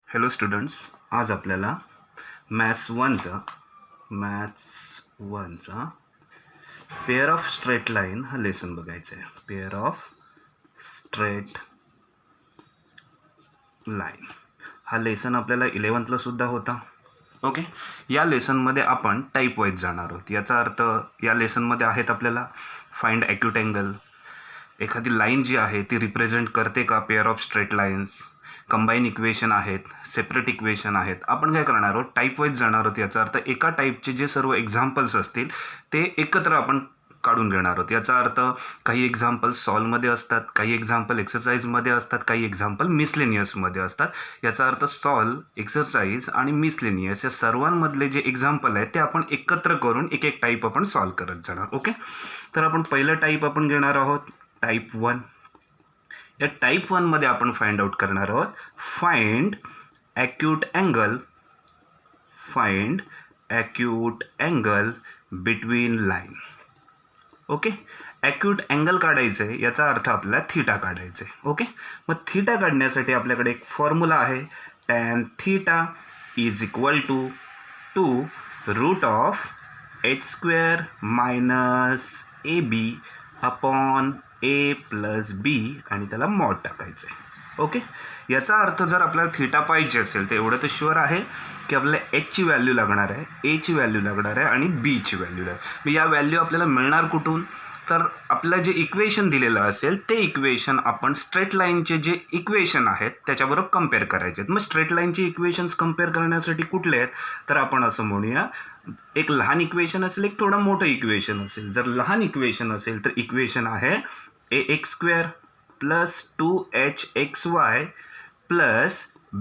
Hello students, आज आपल्याला maths वनचा पेअर ऑफ स्ट्रेट लाईन हा लेसन बघायचा आहे. पेअर ऑफ स्ट्रेट लाईन हा लेसन आपल्याला 11th सुद्धा होता. ओके, या लेसनमध्ये आपण टाईप वाईज जाणार आहोत. याचा अर्थ या लेसनमध्ये आहेत आपल्याला फाइंड ॲक्यूट अँगल, एखादी लाईन जी आहे ती रिप्रेझेंट करते का pair of straight lines, combine equation आहेत, सेपरेट इक्वेशन आहेत. आपण काय करणार आहोत, टाईप वाईज जाणार आहोत. याचा अर्थ एका टाईपचे जे सर्व एक्झाम्पल्स असतील ते एकत्र आपण काढून घेणार आहोत. याचा अर्थ काही एक्झाम्पल सॉल्वमध्ये असतात, काही एक्झाम्पल एक्सरसाइजमध्ये असतात, काही एक्झाम्पल मिसलेनियसमध्ये असतात. याचा अर्थ सॉल्व, एक्सरसाइज आणि मिसलेनियस या सर्वांमधले जे एक्झाम्पल आहेत ते आपण एकत्र करून एक एक टाईप आपण सॉल्व करत जाणार. ओके, तर आपण पहिलं टाईप आपण घेणार आहोत टाईप 1. या टाईप 1मध्ये आपण फाइंड आउट करणार आहोत find acute angle between line. Okay, acute angle काढायचं आहे, याचा अर्थ आपल्याला थीटा काढायचं आहे. ओके, मग थीटा काढण्यासाठी आपल्याकडे एक फॉर्म्युला आहे, tan theta is equal to 2 route of h² minus AB upon A plus B आणि त्याला मॉड टाकायचं आहे. ओके, याचा अर्थ जर आपल्याला थीटा पाहिजे असेल तर एवढं तर शुअर आहे की आपल्याला Hची व्हॅल्यू लागणार आहे, Aची व्हॅल्यू लागणार आहे आणि Bची व्हॅल्यू लागणार. मग या व्हॅल्यू आपल्याला मिळणार कुठून, तर आपलं जे इक्वेशन दिलेलं असेल ते इक्वेशन आपण स्ट्रेट लाईनचे जे इक्वेशन आहेत त्याच्याबरोबर कम्पेअर करायचे आहेत. मग स्ट्रेट लाईनचे इक्वेशन्स कम्पेअर करण्यासाठी कुठले आहेत, तर आपण असं म्हणूया एक लहान इक्वेशन असेल, एक थोडं मोठं इक्वेशन असेल. जर लहान इक्वेशन असेल तर इक्वेशन आहे ax² plus 2hxy plus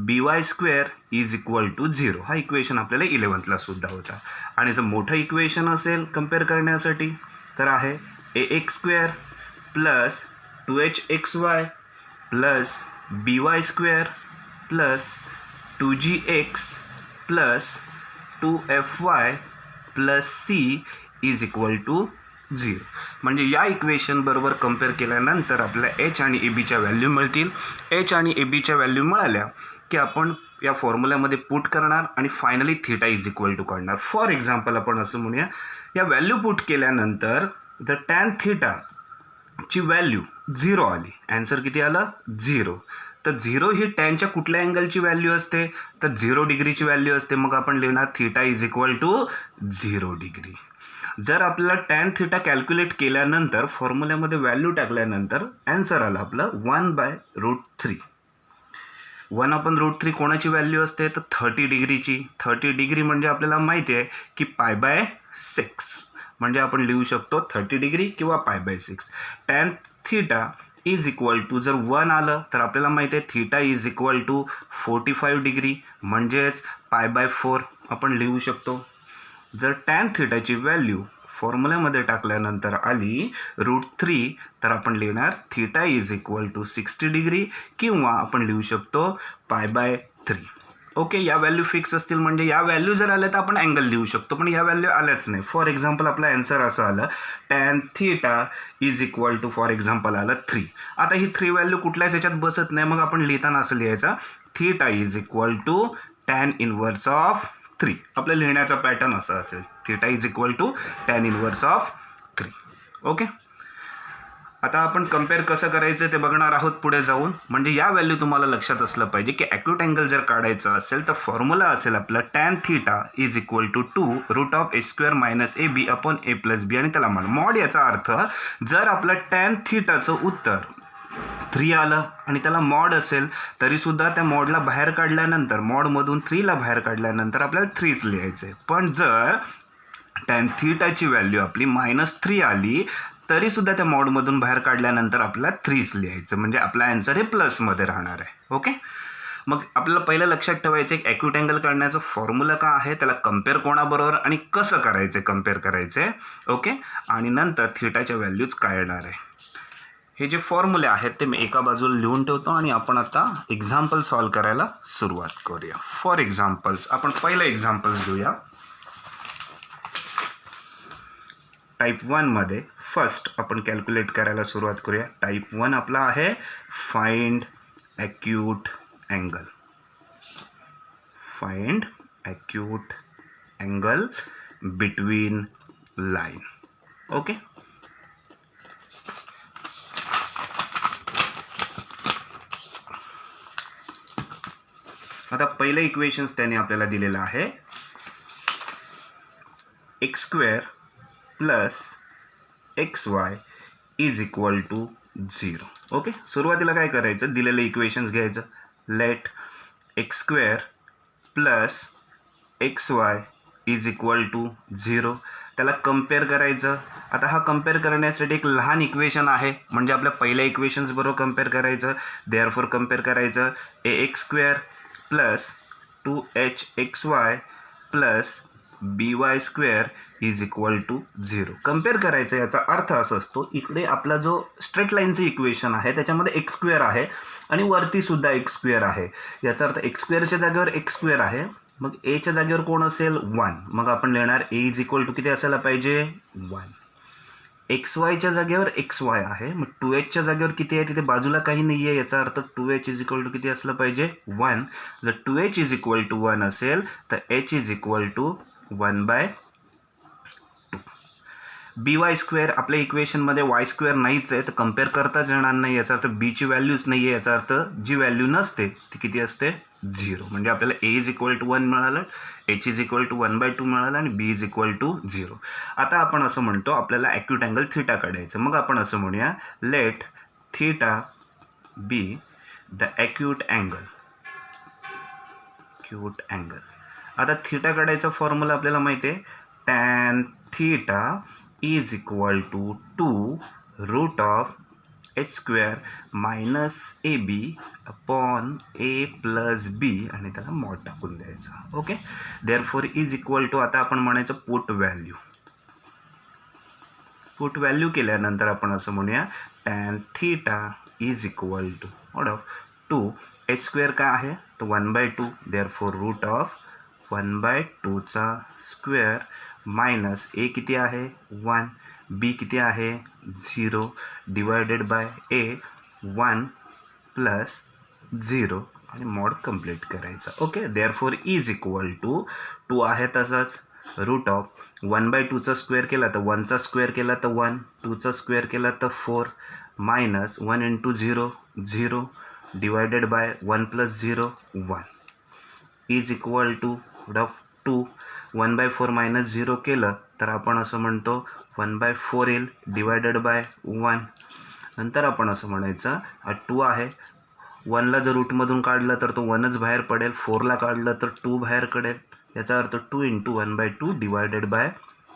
by² is equal to 0. हा इक्वेशन आपल्याला 11th सुद्धा होता. आणि जर मोठं इक्वेशन असेल कम्पेअर करण्यासाठी तर आहे ax² plus 2hxy plus by² plus 2gx plus 2fy plus c is equal to 0. म्हणजे या इक्वेशन बरोबर कम्पेअर केल्यानंतर आपल्याला एच आणि ए बीच्या व्हॅल्यू मिळतील. एच आणि ए बीच्या व्हॅल्यू मिळाल्या की आपण या फॉर्म्युल्यामध्ये पुट करणार आणि finally theta is equal to काढणार. फॉर एक्झाम्पल आपण असं म्हणूया, या व्हॅल्यू पुट केल्यानंतर जर टॅन थीटाची व्हॅल्यू 0 आली, ॲन्सर किती आलं 0, तर 0 ही टॅनच्या कुठल्या अँगलची व्हॅल्यू असते, तर 0 डिग्रीची व्हॅल्यू असते. मग आपण लिहिणार theta is equal to 0 degree. जर आपल्याला टॅन थीटा कॅल्क्युलेट केल्यानंतर फॉर्म्युल्यामध्ये व्हॅल्यू टाकल्यानंतर ॲन्सर आलं आपलं 1/√3. 1/√3 कोणाची व्हॅल्यू असते, तर 30 डिग्रीची. 30 डिग्री म्हणजे आपल्याला माहिती आहे की π/6, म्हणजे आपण लिहू शकतो 30 डिग्री किंवा π/6. Tan theta is equal to जर 1 आलं तर आपल्याला माहिती आहे theta is equal to 45 degree म्हणजेच π/4 आपण लिहू शकतो. जर टॅन थीटाची व्हॅल्यू फॉर्म्युल्यामध्ये टाकल्यानंतर आली √3 तर आपण लिहिणार theta is equal to 60 degree किंवा आपण लिहू शकतो π/3. ओके, या व्हॅल्यू फिक्स असतील म्हणजे या व्हॅल्यू जर आल्या तर आपण अँगल लिहू शकतो, पण या व्हॅल्यू आल्याच नाही. फॉर एक्झाम्पल आपला ॲन्सर असं आलं tan theta is equal to for example आलं 3. आता ही 3 व्हॅल्यू कुठल्याच ह्याच्यात बसत नाही, मग आपण लिहिताना असं लिहायचं theta is equal to tan inverse of 3. आपल्या लिहिण्याचा पॅटर्न असा असेल theta is equal to tan inverse of 3. Okay, आता आपण कम्पेअर कसं करायचं ते बघणार आहोत पुढे जाऊन. म्हणजे या व्हॅल्यू तुम्हाला लक्षात असलं पाहिजे की ॲक्यूट अँगल जर काढायचं असेल तर फॉर्म्युला असेल आपला tan theta is equal to 2 route of h² minus AB upon A plus B आणि त्याला मॉड. याचा अर्थ जर आपलं टॅन थीटाचं उत्तर 3 आलं आणि त्याला मॉड असेल तरीसुद्धा त्या मॉडला बाहेर काढल्यानंतर, मॉडमधून 3ला बाहेर काढल्यानंतर आपल्याला 3च लिहायचं आहे. पण जर टॅन थीटाची व्हॅल्यू आपली -3 आली तरीसुद्धा त्या मॉडमधून बाहेर काढल्यानंतर आपल्याला 3च लिहायचं, म्हणजे आपला ॲन्सर हे प्लसमध्ये राहणार आहे. ओके, मग आपल्याला पहिलं लक्षात ठेवायचं आहे की ॲक्यूट अँगल काढण्याचं फॉर्म्युला का आहे, त्याला कम्पेअर कोणाबरोबर आणि कसं करायचं कम्पेअर करायचं आहे. ओके, आणि नंतर थीटाच्या व्हॅल्यूज काय येणार आहे. हे जे फॉर्म्युले आहेत ते मी एका बाजूला लिहून ठेवतो आणि आपण आता एक्झाम्पल सॉल्व करायला सुरुवात करूया. फॉर एक्झाम्पल्स आपण पहिलं एक्झाम्पल्स घेऊया. टाईप 1मध्ये फर्स्ट आपण कॅल्क्युलेट करायला सुरुवात करूया. टाईप 1 आपला आहे find acute angle. Find acute angle between line. Okay. आता पहिलं इक्वेशन्स त्याने आपल्याला दिलेलं आहे x² plus XY is equal to 0. Okay. सुरुवातीला काय करायचं, दिलेले इक्वेशन्स घ्यायचं. Let x² plus XY is equal to 0. त्याला कम्पेअर करायचं. आता हा कम्पेअर करण्यासाठी एक लहान इक्वेशन आहे, म्हणजे आपल्या पहिल्या इक्वेशन्स बरोबर कम्पेअर करायचं. देअरफॉर कम्पेअर करायचं ax² plus 2hxy plus by² is equal to 0. Compare करायचं याचा अर्थ असा असतो, इकडे आपला जो स्ट्रेट लाईनचं इक्वेशन आहे त्याच्यामध्ये x² आहे आणि वरती सुद्धा x² आहे. याचा अर्थ x²च्या जागेवर x² आहे, मग एच्या जागेवर कोण असेल 1. मग आपण लिहिणार a इज इक्वल टू किती असायला पाहिजे 1. xyच्या जागेवर xy आहे, मग 2hच्या जागेवर किती आहे, तिथे बाजूला काही नाही आहे. याचा अर्थ 2h इज इक्वल टू किती असलं पाहिजे 1. जर 2h इज इक्वल टू 1 असेल तर h is equal to 1/2. by² आपल्या इक्वेशनमध्ये y² नाहीच आहे, तर कम्पेअर करताच येणार नाही. याचा अर्थ बीची व्हॅल्यूच नाही आहे. याचा अर्थ जी व्हॅल्यू नसते ती किती असते 0. म्हणजे आपल्याला a इज इक्वल टू 1 मिळालं, h इज इक्वल टू 1/2 मिळालं आणि b इज इक्वल टू 0. आता आपण असं म्हणतो आपल्याला ॲक्यूट अँगल थीटा काढायचं. मग आपण असं म्हणूया let theta be the acute angle. आता थीटा काढायचा फॉर्म्युला आपल्याला माहिती आहे, tan theta is equal to 2√h² minus AB upon a plus b आणि त्याला मॉड टाकून द्यायचं. Okay. Therefore is equal to, आता आपण म्हणायचं पुट व्हॅल्यू केल्यानंतर आपण असं म्हणूया tan theta is equal to 2h² काय आहे तर 1/2. देअरफॉर √1/2² मायनस a किती आहे 1, b किती आहे 0 डिवायडेड बाय a 1 प्लस 0 आणि मॉड कंप्लीट करायचा. Okay. Therefore is equal to 2 आहे तसंच √1/2 केला तर 1 केला तर 1, 2 केला तर 4 minus 1 into 0 0 divided by 1 plus 0 1 is equal to 2. 1/4 minus 0 केलं तर आपण असं म्हणतो 1/4 येईल डिवायडेड बाय 1. नंतर आपण असं म्हणायचं 2 आहे, 1ला जर रूटमधून काढलं तर तो 1च बाहेर पडेल, 4ला काढलं तर 2 बाहेर पडेल. याचा अर्थ 2 into 1/2 divided by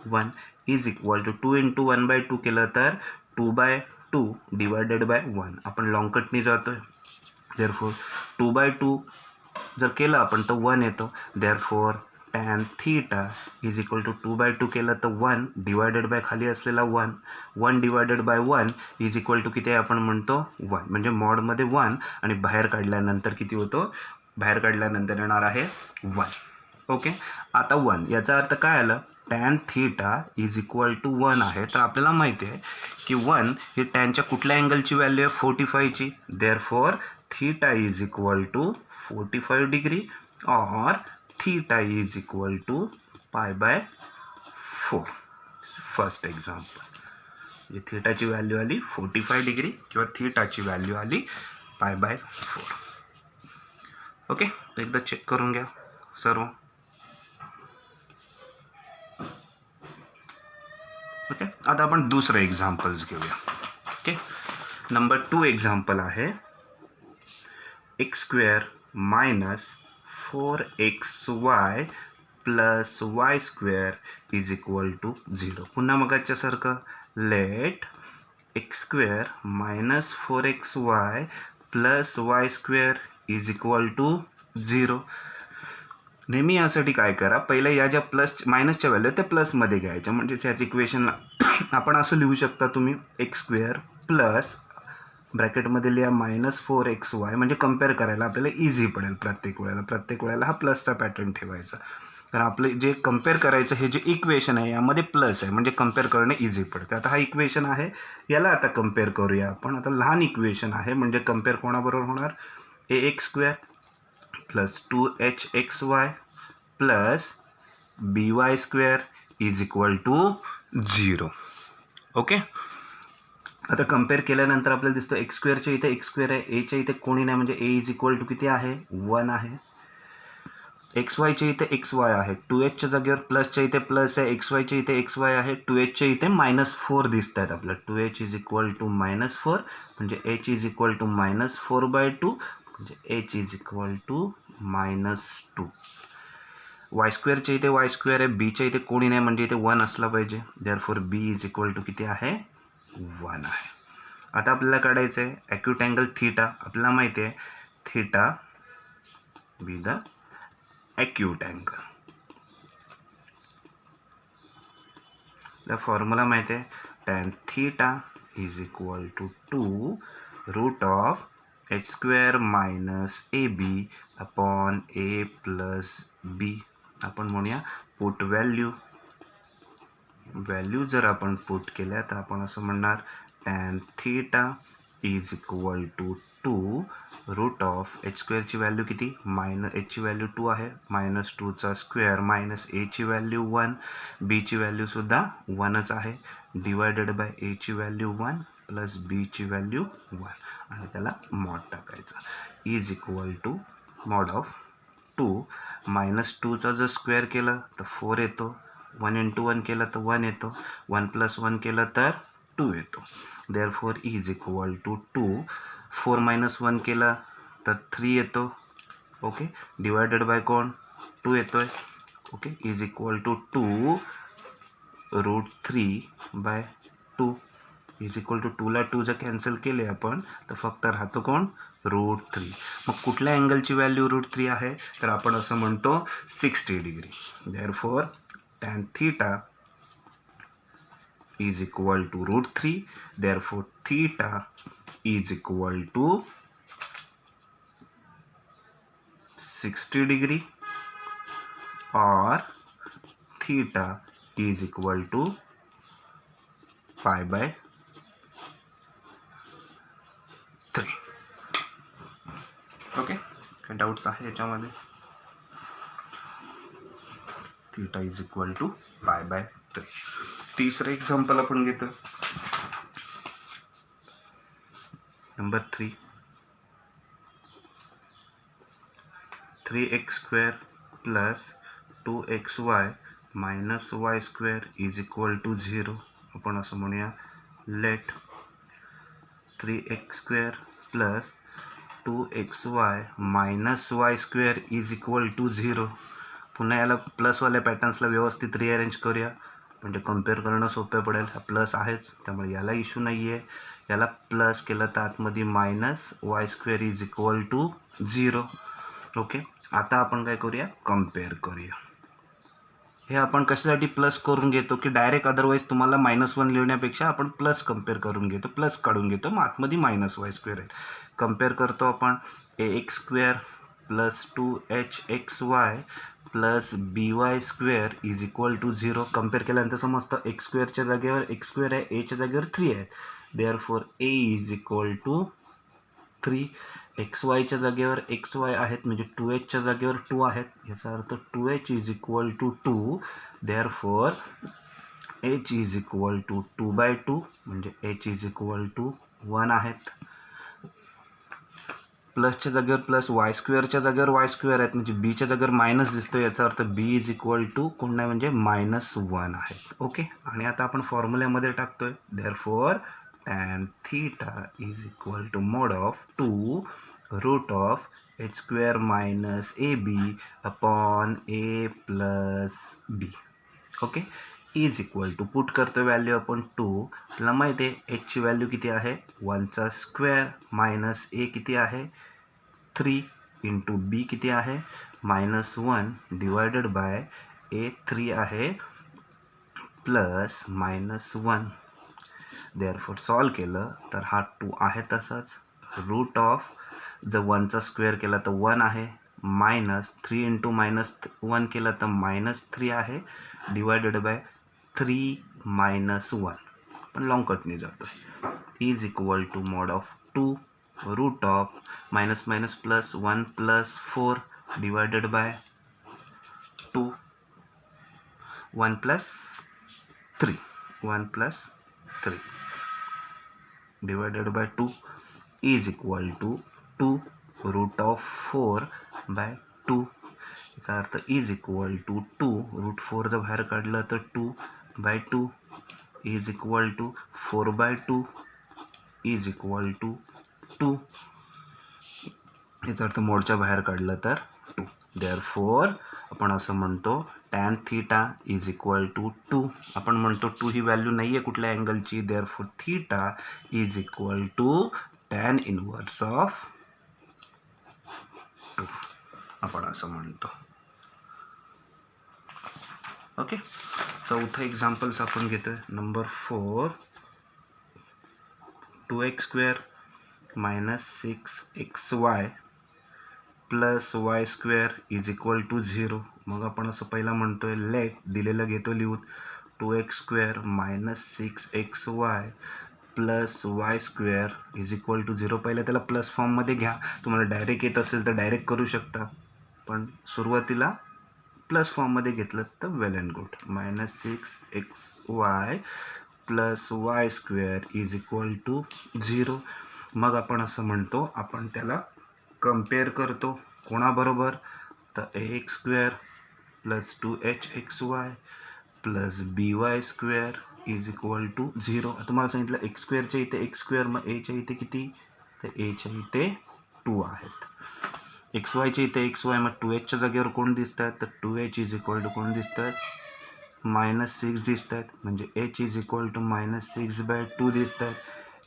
1 is equal to 2 into 1/2 केलं तर 2/2 डिवायडेड बाय 1. आपण लॉंग कटनी जातो आहे. देअरफॉर 2/2 जर केलं आपण तर 1 येतो. Therefore tan theta is equal to 2/2 केलं तर 1 डिवायडेड बाय खाली असलेला 1 divided by 1 is equal to किती आहे आपण म्हणतो 1. म्हणजे मॉडमध्ये 1 आणि बाहेर काढल्यानंतर किती होतो, बाहेर काढल्यानंतर येणार आहे 1. ओके. आता 1 याचा अर्थ काय आलं, tan theta is equal to 1 आहे, तर आपल्याला माहिती आहे की 1 ही टॅनच्या कुठल्या अँगलची व्हॅल्यू आहे 45ची. Therefore theta is equal to 45 degree और theta is equal to π/4. First example, म्हणजे थीटाची व्हॅल्यू आली 45 डिग्री किंवा थीटाची व्हॅल्यू आली π/4. ओके. एकदा चेक करून घ्या सर्व. ओके. आता आपण दुसरं एक्झाम्पल्स घेऊया. ओके. नंबर 2 एक्झाम्पल आहे x² minus 4xy plus y² is equal to 0. पुन्हा मगाच्यासारखं let x² minus 4xy plus y² is equal to 0. नेहमी यासाठी काय करा, पहिले या ज्या प्लस मायनसच्या व्हॅल्यू त्या प्लसमध्ये घ्यायच्या, म्हणजे त्याच इक्वेशनला आपण असं लिहू शकता तुम्ही x² प्लस ब्रॅकेटमध्ये लिहा -4xy, म्हणजे कम्पेअर करायला आपल्याला इझी पडेल. प्रत्येक वेळेला हा प्लसचा पॅटर्न ठेवायचा, कारण आपले जे कम्पेअर करायचं हे जे इक्वेशन आहे यामध्ये प्लस आहे, म्हणजे कम्पेअर करणं इझी पडते. आता हा इक्वेशन आहे, याला आता कम्पेअर करूया आपण. आता लहान इक्वेशन आहे, म्हणजे कम्पेअर कोणाबरोबर होणार, ax² plus 2hxy plus by² is equal to 0. Okay. आता कम्पेअर केल्यानंतर आपल्याला दिसतं x²च्या इथे x² आहे, एच्या इथे कोणी नाही म्हणजे a इज इक्वल टू किती आहे 1 आहे. xyच्या इथे xy आहे, 2hच्या जागेवर प्लसच्या इथे प्लस आहे, xyच्या इथे xy आहे, 2hच्या इथे -4 दिसत आहेत आपल्याला. 2h इज इक्वल टू -4 म्हणजे h इज इक्वल टू -4/2 म्हणजे h is equal to -2. y² इथे y² आहे, bच्या इथे कोणी नाही म्हणजे इथे 1 असला पाहिजे. Therefore b is equal to किती आहे 1 आहे. आता आपल्याला काढायचं आहे ॲक्यूट अँगल थीटा. आपल्याला माहिती आहे theta be the acute angle. Formula माहिती आहे tan theta is equal to 2√h² - ab upon a plus b. आपण म्हणूया पुट व्हॅल्यू जर आपण पुट केल्या तर आपण असं म्हणणार tan theta is equal to 2√h² ची व्हॅल्यू किती h ची व्हॅल्यू 2 आहे, -2² मायनस a ची व्हॅल्यू 1, b ची व्हॅल्यू सुद्धा 1च आहे, डिवायडेड बाय a ची व्हॅल्यू 1 प्लस b ची व्हॅल्यू 1 आणि त्याला मॉड टाकायचा is equal to mod of 2 -2चा जर स्क्वेअर केलं तर 4 येतो, 1 इंटू 1 केलं तर 1 येतो, 1 प्लस 1 केलं तर 2 येतो. देअरफॉर इज इक्वल टू 2, 4 - 1 केला तर 3 येतो. ओके. डिवायडेड बाय कोण 2 येतोय. Okay. Is equal to 2√3/2 is equal to 2ला 2 जर कॅन्सल केले आपण तर फक्त राहतो कोण √3. मग कुठल्या अँगलची व्हॅल्यू √3 आहे तर आपण असं म्हणतो 60 degree. Therefore tan theta is equal to √3. Therefore, theta is equal to 60 degree or theta is equal to π/3. Okay. काही डाऊट्स आहे याच्यामध्ये? Theta is equal to π/3. तिसरं एक्झाम्पल आपण घेतो. Number 3. 3x² plus 2xy minus y² is equal to 0. आपण असं म्हणूया let 3x² plus 2xy minus y² is equal to 0. पुन्हा याला प्लसवाल्या पॅटर्न्सला व्यवस्थित रिअरेंज करूया म्हणजे कम्पेअर करणं सोपं पडेल. हा प्लस आहेच त्यामुळे याला इश्यू नाही आहे. याला प्लस केलं तर आतमध्ये -y² is equal to 0. Okay. आता आपण काय करूया कम्पेअर करूया. हे आपण कशासाठी प्लस करून घेतो की डायरेक्ट अदरवाईज तुम्हाला -1 लिहिण्यापेक्षा आपण प्लस कम्पेअर करून घेतो, प्लस काढून घेतो, मग आतमध्ये -y² आहे. कम्पेअर करतो आपण ax² plus 2hxy plus by² is equal to 0. Compare केल्यानंतर समजतं x²च्या जागेवर x² आहे, एच्या जागेवर 3 आहे. Therefore a is equal to 3. xyच्या जागेवर xy आहेत म्हणजे 2hच्या जागेवर 2 आहेत. याचा अर्थ 2h is equal to 2. Therefore h is equal to 2/2 म्हणजे h इज इक्वल टू 1 आहेत. प्लसच्या जागेवर प्लस y²च्या जागेवर y² आहेत म्हणजे बीच्या जागेवर मायनस दिसतो. याचा अर्थ b इज इक्वल टू कोण नाही म्हणजे -1 आहेत. ओके. आणि आता आपण फॉर्म्युल्यामध्ये टाकतोय. Therefore tan theta is equal to mod of 2√h² minus ab upon a plus b. Okay. Is equal to put करतो व्हॅल्यू आपण 2. आपल्याला माहिती आहे h ची व्हॅल्यू किती आहे 1चा स्क्वेअर मायनस a किती आहे 3 इंटू b किती आहे -1 डिवायडेड बाय a 3 आहे प्लस -1. देअरफॉर सॉल्व केलं तर हा 2 आहे तसाच. रूट ऑफ जर 1चा स्क्वेअर केला तर 1 आहे, -3 इंटू -1 केलं तर -3 आहे डिवायडेड बाय 3 -1. पण लॉंग कटने जातो. Is equal to mod of 2 route of minus minus plus 1 plus 4 divided by 2, 1 plus 3, 1 plus 3 divided by 2 is equal to 2 route of 4 by 2. याचा earth is equal to 2 route 4 जर बाहेर काढलं तर 2 by 2 is equal to 4 by 2 is equal to 2. याचा अर्थ मोडच्या बाहेर काढलं तर 2. देअरफॉर आपण असं म्हणतो tan theta is equal to 2. आपण म्हणतो 2 ही व्हॅल्यू नाही आहे कुठल्या अँगलची. Therefore theta is equal to tan inverse of 2 आपण असं म्हणतो. ओके. चौथं एक्झाम्पल्स आपण घेतोय. Number 4, 2x² minus 6xy plus y² is equal to 0. मग आपण असं पहिला म्हणतोय लेट दिलेलं घेतो लिहून 2x² minus 6xy plus y² is equal to 0. पहिलं त्याला प्लस फॉर्ममध्ये घ्या. तुम्हाला डायरेक्ट येत असेल तर डायरेक्ट करू शकता, पण सुरुवातीला प्लस फॉर्ममध्ये घेतलं तर well and good. Minus 6xy plus y² is equal to 0. मग आपण असं म्हणतो आपण त्याला कम्पेअर करतो कोणाबरोबर तर ax² plus 2hxy plus by² is equal to 0. तुम्हाला सांगितलं x²च्या इथे x², मग aच्या इथे किती तर aच्या इथे 2 आहेत. xyच्या इथे xy, मग 2hच्या जागेवर कोण दिसत आहेत तर 2h इज इक्वल टू कोण दिसत आहेत -6 दिसत आहेत. म्हणजे h इज इक्वल टू -6/2 दिसत आहेत.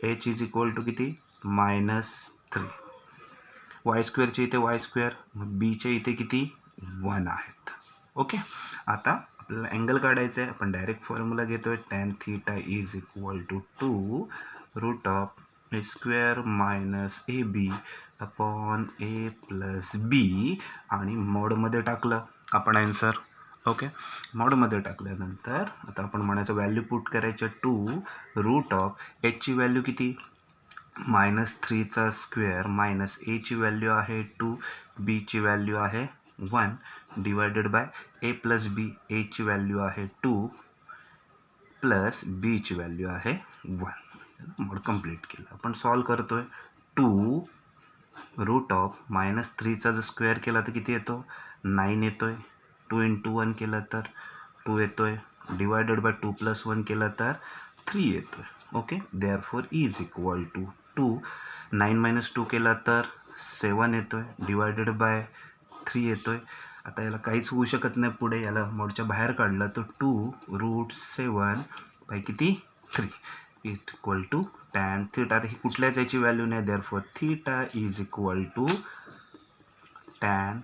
h इज इक्वल टू किती -3. y²च्या इथे y², मग बीच्या इथे किती 1 आहेत. ओके. आता आपल्याला अँगल काढायचं आहे. आपण डायरेक्ट फॉर्म्युला घेतोय tan theta is equal to 2 route of a² minus ab upon a plus b आणि मोडमध्ये टाकलं आपण आन्सर. ओके. मोडमध्ये टाकल्यानंतर आता आपण म्हणायचं व्हॅल्यू पुट करायचं 2 रूट ऑफ एचची व्हॅल्यू किती -3² मायनस एची व्हॅल्यू आहे 2, बीची व्हॅल्यू आहे 1 डिवायडेड बाय ए प्लस बी. एची व्हॅल्यू आहे 2 प्लस बीची व्हॅल्यू आहे 1. मोड कंप्लीट केलं. आपण सॉल्व करतोय 2 रूट ऑफ -3चा जर स्क्वेअर केला तर किती येतो 9 येतोय. 2 × 1 केलं तर 2 येतोय. डिवायडेड बाय 2 + 1 केलं तर 3 येतोय. Okay. Therefore is equal to 2 9 - 2 केला तर 7 येतोय. डिवायडेड बाय 3 येतोय. आता याला काहीच होऊ शकत नाही पुढे. याला मोडच्या बाहेर काढलं तर 2 रूट 7 बाय किती 3 is equal to tan theta. ही कुठल्याच याची व्हॅल्यू नाही. Therefore theta is equal to tan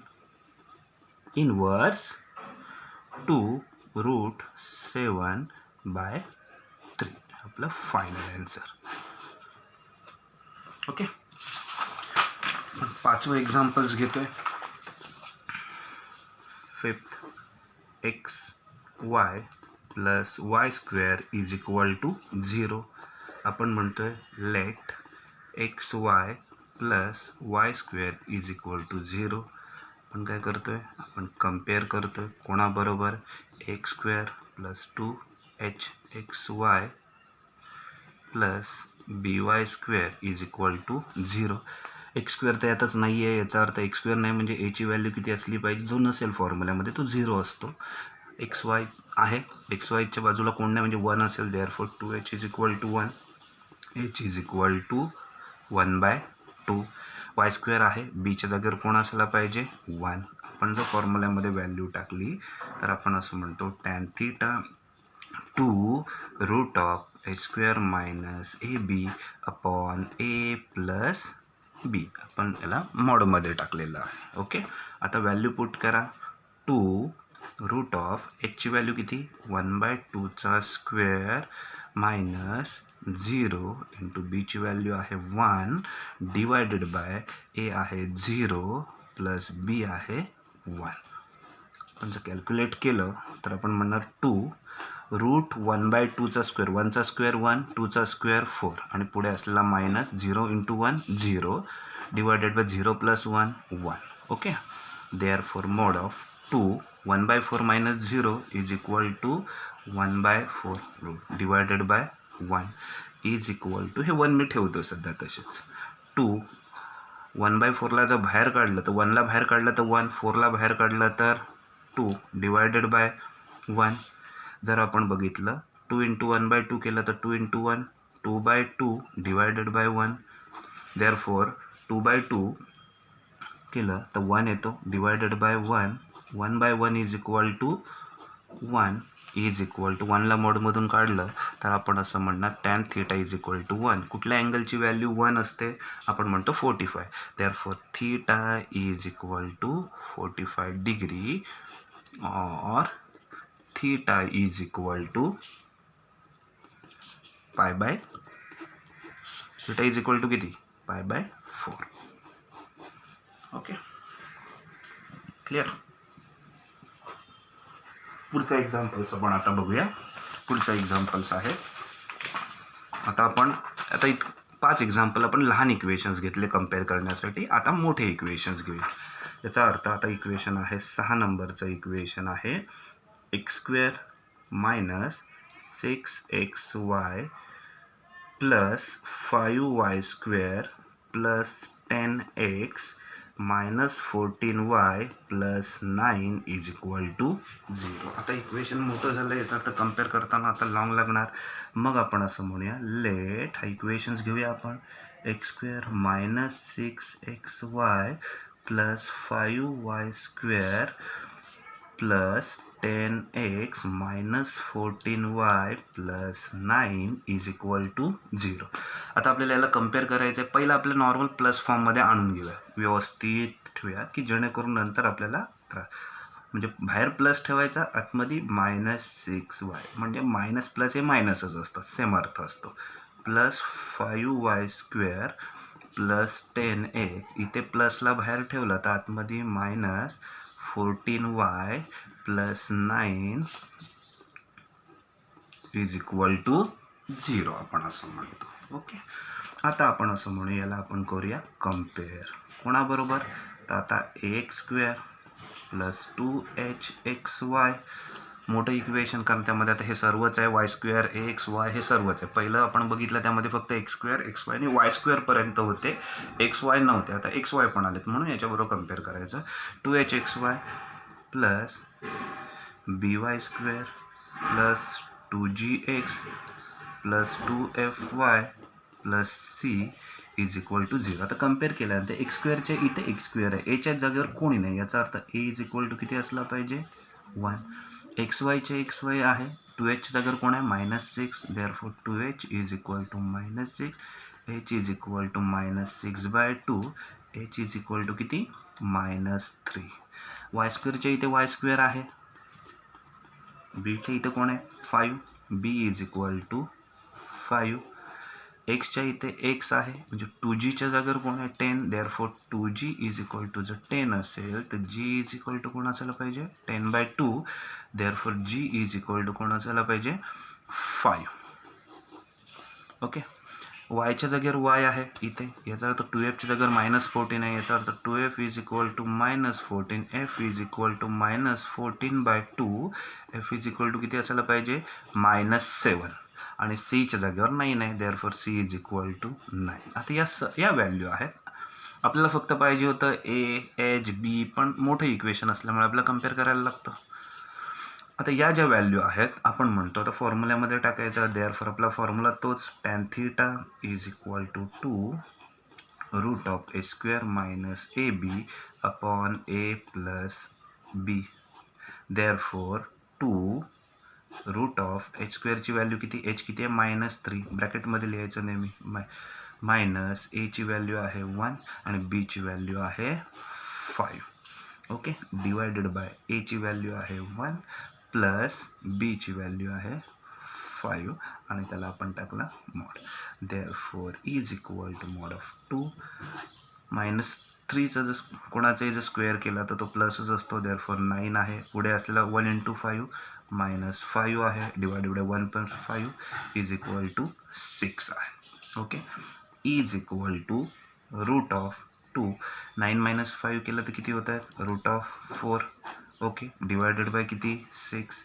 inverse 2 root 7/3 आपलं फायनल आन्सर. ओके. 5वं एक्झाम्पल्स घेतोय. 5th xy plus y² is equal to 0. आपण म्हणतोय let xy plus y² is equal to 0. आपण काय करतोय आपण कम्पेअर करतोय कोणाबरोबर x² plus 2hxy plus by² is equal to 0. x² तर यातच नाही आहे. याचा अर्थ x² नाही म्हणजे एची व्हॅल्यू किती असली पाहिजे जो नसेल फॉर्म्युल्यामध्ये तो 0 असतो. xy आहे. xyच्या बाजूला कोण नाही म्हणजे 1 असेल. Therefore 2h is equal to 1, h is equal to 1/2. y² आहे. बीच्या जागेवर कोण असायला पाहिजे 1. आपण जर फॉर्म्युल्यामध्ये व्हॅल्यू टाकली तर आपण असं म्हणतो tan theta 2 route of a² minus ab upon a plus b. आपण याला मॉडमध्ये टाकलेलं आहे. ओके. आता व्हॅल्यू पुट करा 2 रूट ऑफ एचची व्हॅल्यू किती 1/2चा स्क्वेअर मायनस 0 इंटू बीची व्हॅल्यू आहे 1 डिवायडेड बाय ए आहे 0 प्लस बी आहे 1. आपण जर कॅल्क्युलेट केलं तर आपण म्हणणार 2 रूट 1/2चा स्क्वेअर 1चा स्क्वेअर 1 2चा स्क्वेअर 4 आणि पुढे असलेला minus 0 × 1 0 divided bye 0 + 1 1. Okay. Therefore mod of 2 1/4 minus 0 is equal to 1/4 divided by 1 is equal to, हे 1 मी ठेवतो सध्या तसेच. 2 1/4ला जर बाहेर काढलं तर 1ला बाहेर काढलं तर 1, 4ला बाहेर काढलं तर 2 डिवायडेड बाय 1. जर आपण बघितलं 2 × 1/2 केलं तर 2 × 1 2/2 डिवायडेड बाय 1. देअरफॉर 2/2 केलं तर 1 येतो divided by 1. 1/1 is equal to 1 is equal to 1ला मोडमधून काढलं तर आपण असं म्हणणार tan θ इज इक्वल टू 1. कुठल्या अँगलची व्हॅल्यू 1 असते? आपण म्हणतो 45. Therefore θ is equal to 45 degree और θ is equal to π/, θ is equal to किती? π/4. Okay, clear. पुढचा एक्झाम्पल्स आपण आता बघूया. पुढचा एक्झाम्पल्स आहे, आता 5 एक्झाम्पल आपण लहान इक्वेशन्स घेतले कम्पेअर करण्यासाठी. आता मोठे इक्वेशन्स घेऊया. याचा अर्थ आता इक्वेशन आहे 6 नंबरचं इक्वेशन आहे x² - 6xy plus 5y² plus 10x minus 14y plus 9 is equal to 0. आता इक्वेशन मोठं झालं, याचा अर्थ कम्पेअर करताना आता लॉंग लागणार. मग आपण असं म्हणूया, लेट हा इक्वेशन्स घेऊया आपण. x² - 6xy plus 5y² plus 10x minus 14y plus 9 is equal to 0. आता आपल्याला याला कम्पेअर करायचं आहे. पहिलं आपलं नॉर्मल प्लस फॉर्ममध्ये आणून घेऊया, व्यवस्थित ठेवूया की जेणेकरून नंतर आपल्याला म्हणजे बाहेर प्लस ठेवायचा, आतमध्ये -6y, म्हणजे मायनस प्लस हे मायनसच असतं, सेम अर्थ असतो. प्लस 5y² प्लस 10x, इथे प्लसला बाहेर ठेवलं तर आतमध्ये -14y plus 9 is equal to 0 आपण असं म्हणतो. ओके, आता आपण असं म्हणू, याला आपण करूया कम्पेअर कोणाबरोबर? तर आता x² प्लस 2hxy मोठं इक्वेशन, कारण त्यामध्ये आता हे सर्वच आहे, y² axy हे सर्वच आहे. पहिलं आपण बघितलं त्यामध्ये फक्त x² xy आणि y² पर्यंत होते, xy नव्हते. आता xy पण आलेत म्हणून याच्याबरोबर कम्पेअर करायचं. 2hxy plus by² plus 2gx plus 2fy plus c is equal to 0. आता कम्पेअर केल्यानंतर x²च्या इथे x² आहे, एच्या जागेवर कोणी नाही, याचा अर्थ a इज इक्वल टू किती असला पाहिजे? 1. xyचे xy आहे, 2hच्या जागेवर कोण आहे? -6. Therefore 2h is equal to -6, h is equal to -6/2, h is equal to किती? -3. y²च्या इथे y² आहे, बीच्या इथे कोण आहे? 5, b इज इक्वल टू 5. एक्सच्या इथे x आहे, म्हणजे 2gच्या जागेवर कोण आहे? 10. Therefore 2g is equal to, जर 10 असेल तर g इज इक्वल टू कोण असायला पाहिजे? 10/2. Therefore g is equal to कोण असायला पाहिजे? 5. ओके, yच्या जागेवर y आहे इथे, याचा अर्थ 2fच्या जागेवर -14 आहे, याचा अर्थ 2f is equal to -14, f is equal to -14/2, f is equal to किती असायला पाहिजे? -7. आणि सीच्या जागेवर 9 आहे, therefore c is equal to 9. आता या व्हॅल्यू आहेत. आपल्याला फक्त पाहिजे होतं ए, एच, बी, पण मोठं इक्वेशन असल्यामुळे आपल्याला कम्पेअर करायला लागतं. आता या ज्या व्हॅल्यू आहेत आपण म्हणतो आता फॉर्म्युल्यामध्ये टाकायचं. देअरफॉर आपला फॉर्म्युला तोच, tan θ is equal to 2 √a² minus ab upon a plus b. Therefore 2 h² ची व्हॅल्यू किती? h किती आहे? -3. ब्रॅकेटमध्ये लिहायचं नेहमी. मायनस a ची व्हॅल्यू आहे 1 आणि b ची व्हॅल्यू आहे 5. ओके, डिवायडेड बाय a ची व्हॅल्यू आहे 1 प्लस b ची व्हॅल्यू आहे 5 आणि त्याला आपण टाकला mod. Therefore is equal to mod of 2 -3चा जर कोणाचाही जर स्क्वेअर केला तर तो प्लसच असतो. देअरफॉर 9 आहे, पुढे असलेला 1 × 5 -5 आहे, divided by 1.5 is equal to 6 आहे. Okay, is equal to 2. 9 - 5 केलं तर किती होत आहेत √4. ओके, डिवायडेड बाय किती 6.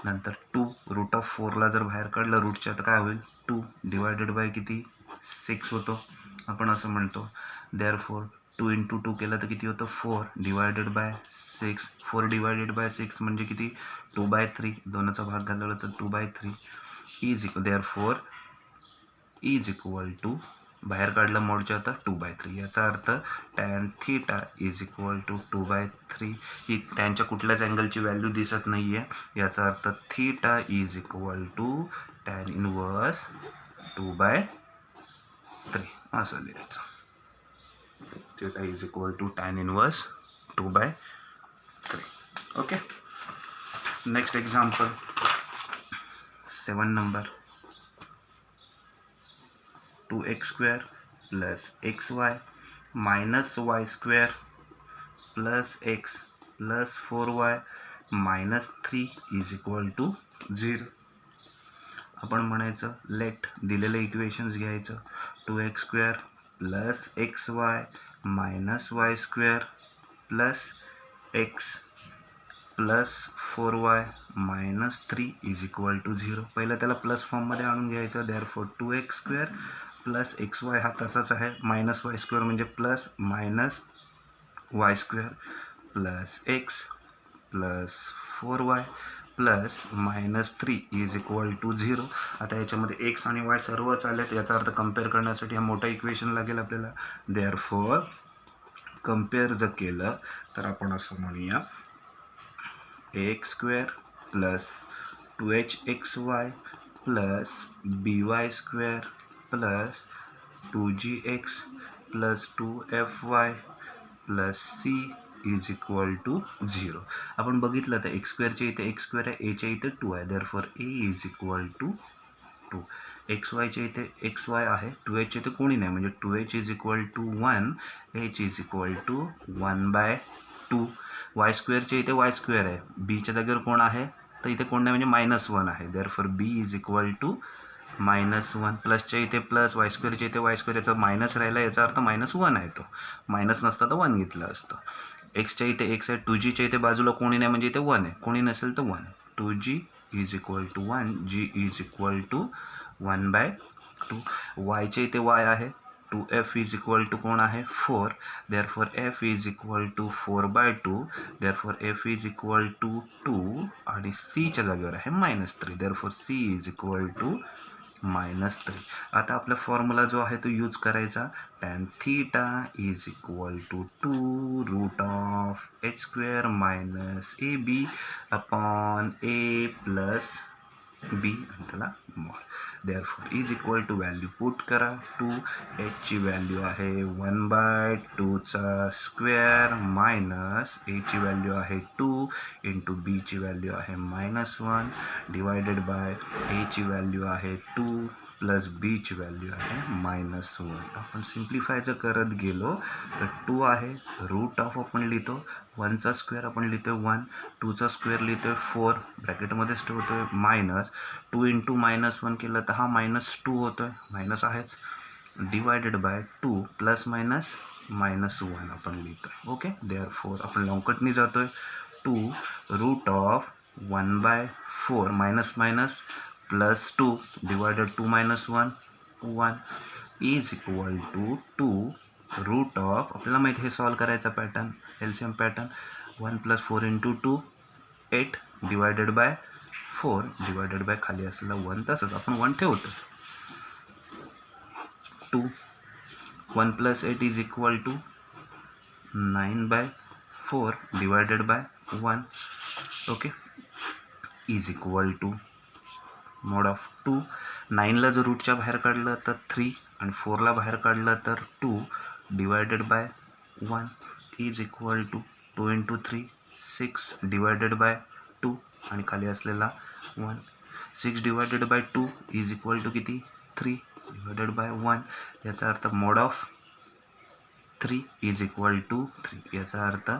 नंतर 2 √4ला जर बाहेर काढलं रूटच्या तर काय होईल 2 डिवायडेड बाय किती 6 होतो. आपण असं म्हणतो देअरफॉर 2 × 2 केलं तर किती होतं 4 डिवायडेड बाय 6. 4 डिवायडेड बाय 6 म्हणजे किती 2/3. दोनाचा भाग घालवला तर 2/3 is therefore is equal to बाहेर काढलं मोडच्या आता 2/3. याचा अर्थ tan theta is equal to 2/3. ही टॅनच्या कुठल्याच अँगलची व्हॅल्यू दिसत नाही आहे. याचा अर्थ theta is equal to tan inverse 2/3 असं लिहायचं. Theta is equal to tan inverse 2/3. Okay, next example 7 number. 2x² plus xy minus y² plus x plus 4y minus 3 is equal to 0. आपण म्हणायचं लेट दिलेलं इक्वेशन्स घ्यायचं 2x² plus xy minus y² plus x plus 4y minus 3 is equal to 0. पहिलं त्याला plus फॉर्ममध्ये आणून घ्यायचं. Therefore 2x² plus xy हा तसाच आहे. मायनस y² म्हणजे plus minus y² plus x plus 4y plus minus 3 is equal to 0. आता याच्यामध्ये x आणि y सर्वच आलेत. याचा अर्थ कम्पेअर करण्यासाठी हा मोठा इक्वेशन लागेल आपल्याला. देअरफॉर कम्पेअर जर केलं तर आपण असं म्हणूया ax² plus 2hxy plus by² plus 2gx plus 2fy plus c is equal to 0. आपण बघितलं तर x²च्या इथे x² आहे, a च्या इथे 2 आहे. Therefore a is equal to 2. xyच्या इथे xy आहे, 2h इथे कोणी नाही म्हणजे 2h is equal to 1, h is equal to 1/2. y²च्या इथे y² आहे, बीच्या जागेवर कोण आहे तर इथे कोण नाही म्हणजे -1 आहे. Therefore b is equal to -1. प्लसच्या इथे प्लस y²च्या इथे y², याचा मायनस राहिला याचा अर्थ -1 आहे. तो मायनस नसता तर 1 घेतलं असतं. एक्सच्या इथे x आहे, 2gच्या इथे बाजूला कोणी नाही म्हणजे इथे 1 आहे, कोणी नसेल तर 1. 2g is equal to 1, g is equal to 1/2. yच्या इथे y आहे, 2f इज इक्वल टू कोण आहे 4. Therefore f is equal to 4/2. Therefore f is equal to 2 आणि c च्या जागेवर आहे -3. Therefore c is equal to -3. आता आपला फॉर्म्युला जो आहे तो यूज करायचा. tan theta is equal to 2 √h² minus ab upon a plus b आणि त्याला mod. Therefore is equal to value put करा. 2h ची व्हॅल्यू आहे 1/2² मायनस a ची व्हॅल्यू आहे 2 इंटू b ची व्हॅल्यू आहे -1 डिवायडेड बाय a ची व्हॅल्यू आहे 2 प्लस b ची व्हॅल्यू आहे -1. आपण सिम्प्लिफाय जर करत गेलो तर 2 आहे, रूट ऑफ आपण लिहितो 1चा स्क्वेअर आपण लिहितो 1, 2चा स्क्वेअर लिहितो 4, ब्रॅकेटमध्येच ठेवतो मायनस 2 इंटू -1 केलं तर हा -2 होतोय, मायनस आहेच, डिवायडेड बाय 2 प्लस मायनस -1 आपण लिहितोय. ओके, देअरफॉर आपण लॉंगकटनी जातोय 2 √1/4 minus minus plus 2 divided 2 - 1 is equal to 2 route of, आपल्याला माहिती हे सॉल्व करायचा pattern LCM pattern 1 + 4 × 2 8 divided by 4 divided by खाली असलेला 1 तसंच आपण 1 ठेवतो. 2 1 + 8 is equal to 9/4 divided by 1. Okay, is equal to mod of 2. 9ला जर रूटच्या बाहेर काढलं तर 3 आणि 4ला बाहेर काढलं तर 2 divided by 1 is equal to 2 × 3 6 divided by 2 आणि खाली असलेला 1. 6 divided by 2 is equal to किती 3 डिवायडेड बाय 1. याचा अर्थ mod of 3 is equal to 3. याचा अर्थ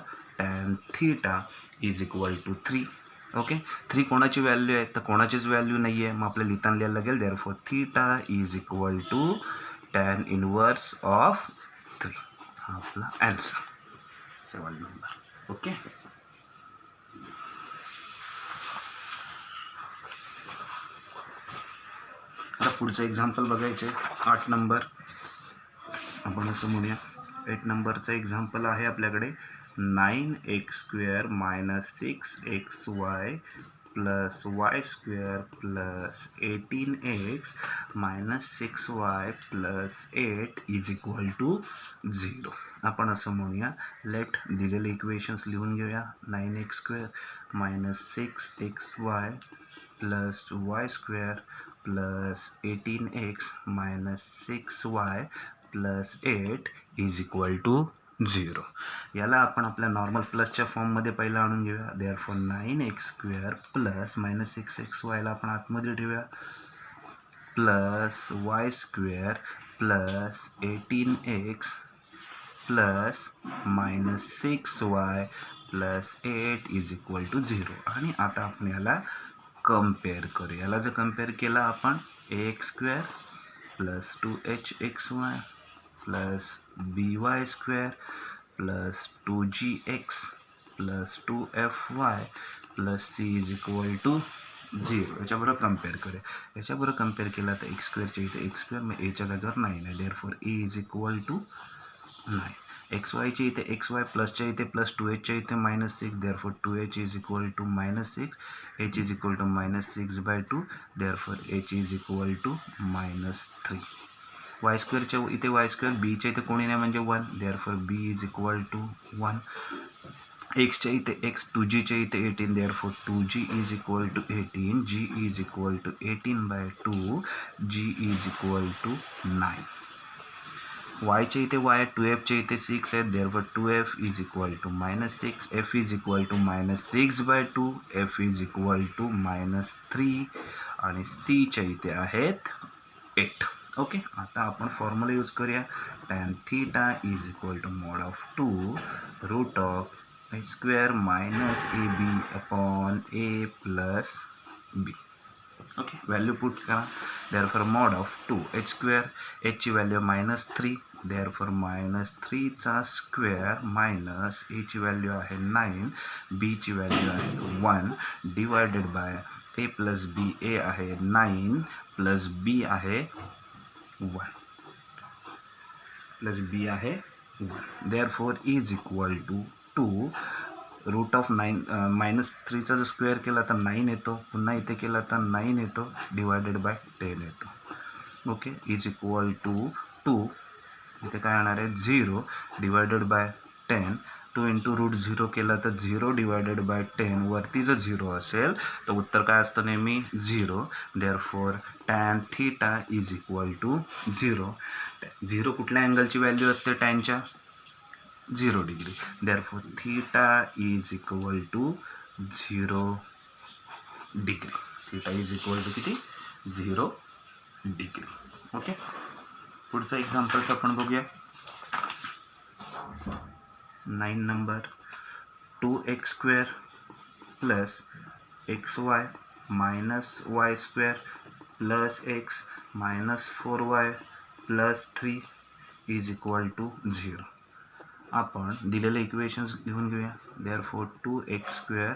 tan theta is equal to 3. Okay, 3 कोणाची व्हॅल्यू आहे तर कोणाचीच व्हॅल्यू नाही आहे, मग आपल्याला लिहिताना लिहायला लागेल. Therefore theta is equal to tan inverse of 3. हा आपला ॲन्सर 7 नंबर. ओके. आता पुढचं एक्झाम्पल बघायचे 8 नंबर. आपण असं म्हणूया 8 नंबरचं एक्झाम्पल आहे आपल्याकडे 9x² - 6xy plus y² plus 18x - 6y plus 8 is equal to 0. आपण असं म्हणूया लेट दिलेले इक्वेशन्स लिहून घेऊया. 9x² - 6xy plus y² plus 18x - 6y plus 8 is equal to 0. याला आपण आपल्या नॉर्मल प्लसच्या फॉर्ममध्ये पहिला आणून घेऊया. देअरफॉर 9x² प्लस -6xy ला आपण आतमध्ये ठेवूया plus y² plus 18x plus -6y plus 8 is equal to 0. आणि आता आपण याला कम्पेअर करू. याला जर कम्पेअर केला आपण ax² plus 2hxy plus by² plus 2gx plus 2fy plus c is equal to 0. याच्याबरोबर कम्पेअर करूया. याच्याबरोबर कम्पेअर केला तर x² च्या इथे x², मग एच्या जागेवर 9 आहे. Therefore e is equal to 9. xy च्या इथे xy प्लसच्या इथे प्लस 2h च्या इथे -6. Therefore 2h is equal to -6. h is equal to -6/2. Therefore h is equal to -3. y² च्या इथे y², b च्या इथे कोणी नाही म्हणजे 1. Therefore b is equal to 1. x च्या इथे x, 2g च्या इथे 18. Therefore 2g is equal to 18. g is equal to 18/2. g is equal to 9. y च्या इथे y, 2f च्या इथे 6 आहे. Therefore 2f is equal to -6. f is equal to -6/2. f is equal to -3. आणि c च्या इथे आहेत 8. ओके. आता आपण फॉर्म्युला यूज करूया. tan theta is equal to mod of 2 route of h² minus ab upon a plus b. Okay. Value put करा. Therefore mod of 2 h², h ची value -3. Therefore -3 चा स्क्वेअर मायनस a ची value आहे 9, b ची value आहे 1 divided by a plus b. a आहे 9 plus b आहे 1 plus b आहे 1. Therefore is equal to 2 route of 9 -3चा जर स्क्वेअर केला तर 9 येतो. पुन्हा इथे केला तर 9 येतो डिवायडेड बाय 10 येतो. ओके. इज इक्वल टू 2 इथे काय येणार आहे 0 डिवायडेड बाय 10. 2 इंटू रूट 0 केला तर 0 डिवायडेड बाय 10. वरती जर 0 असेल तर उत्तर काय असतं नेहमी 0. Therefore tan theta is equal to 0. 0 कुठल्या अँगलची व्हॅल्यू असते टॅनच्या 0 degree. Therefore theta is equal to 0 degree. Theta is equal to किती 0 डिग्री. ओके. पुढचं एक्झाम्पल्स आपण बघूया. 9 number 2x² plus xy minus y² plus x minus 4y plus 3 is equal to 0. आपण दिलेले इक्वेशन्स लिहून घेऊया. Therefore 2x²